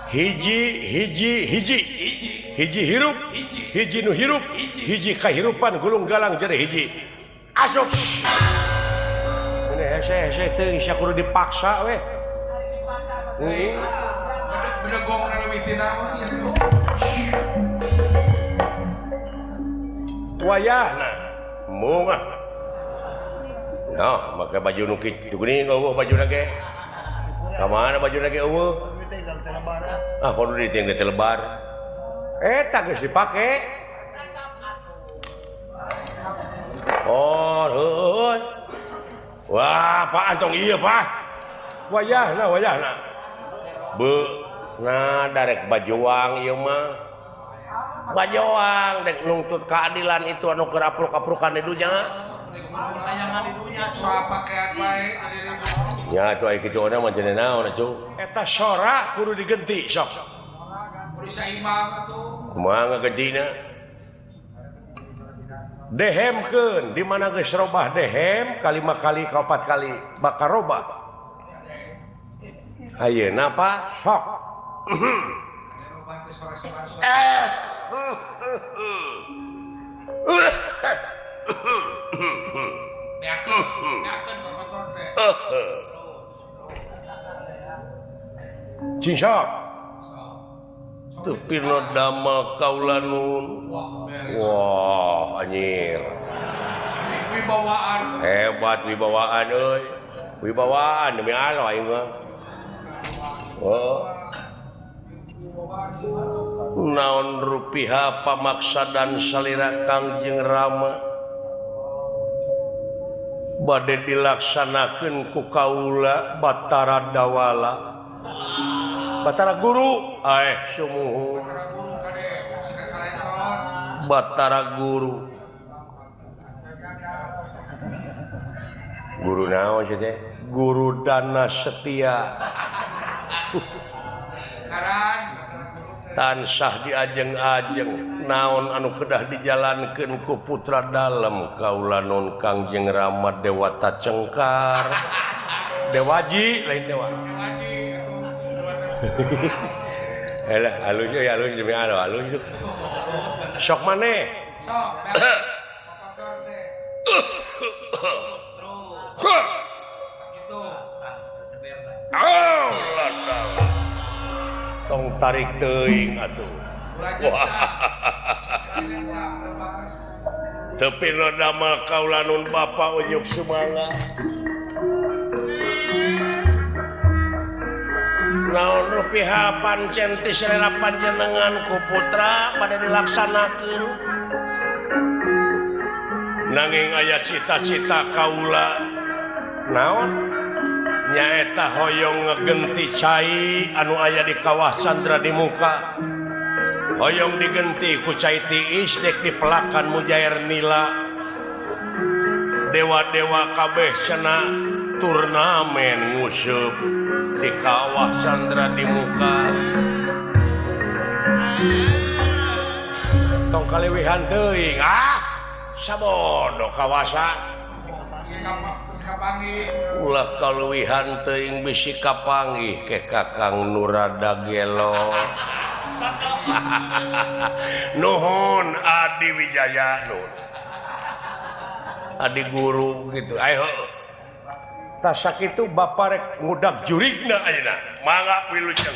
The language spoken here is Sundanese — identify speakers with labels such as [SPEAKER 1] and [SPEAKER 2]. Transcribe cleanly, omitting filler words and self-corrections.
[SPEAKER 1] hiji hirup hiji nu hirup hiji kahirupan gulung galang jadi hiji asup ini hese teu bisa kudu dipaksa we
[SPEAKER 2] bedegong na leuwih ti naon
[SPEAKER 1] wayahna moga nah make baju nu kitu geuning eueuh bajuna ge ka mana bajuna ge eueuh kudu diting di lebar eta geus dipake heuh wah Pak Antong ieu Pak wayahna nah darek bajuang ieu mah bajuang dek nuntut keadilan itu anu keur apluk-aplukan di dunya tayangan di dunya soal pakaian bae nya atuh aya kitu ona mah cenah naon atuh eta sora kudu digenti sok kudu saimbang atuh kumaha ngagentina dehemkeun di mana geus robah dehem kalima kali ka 4 kali bakal robah ayeuna apa sok Cincok tepirna damel kaulanun wah anjir
[SPEAKER 2] wibawaan
[SPEAKER 1] hebat wibawaan euy wibawaan demi Allah aing mah naon rupiah pamaksa dan salira Kangjeng Rama bade dilaksanakeun ku kaula Batara Dawala Batara Guru sumuhun Batara Guru guru naon sih teh guru dana setia tansah diajeng-ajeng naon anu kedah dijalankeun ku putra dalem kaula nun Kangjeng Rama Dewata Cengkar Dewaji lain dewa elah alus demi alus sok maneh tong tarik teuing atuh tepi lo damel kaula nun bapa unyuk semangat naon rupiah pancen ti selera panjenengan ku putra pada dilaksanakeun nanging aya cita-cita kaula naon nyaeta hoyong ngegenti cai anu aya di kawah Candra di muka hoyong digenti ku cai tiis dek dipelakan mujair nila dewa-dewa kabeh cenah turnamen ngusup di kawah Candra di muka tong kaliwihan teuing sabodo kawasa ulah kaluwihan teuing bisi kapanggih ke Kakang Nurada Gelo nuhun Adi Wijaya nuhun Adi Guru gitu ayo tah sakitu bapa rek ngudag jurigna ayeuna mangga wilujeng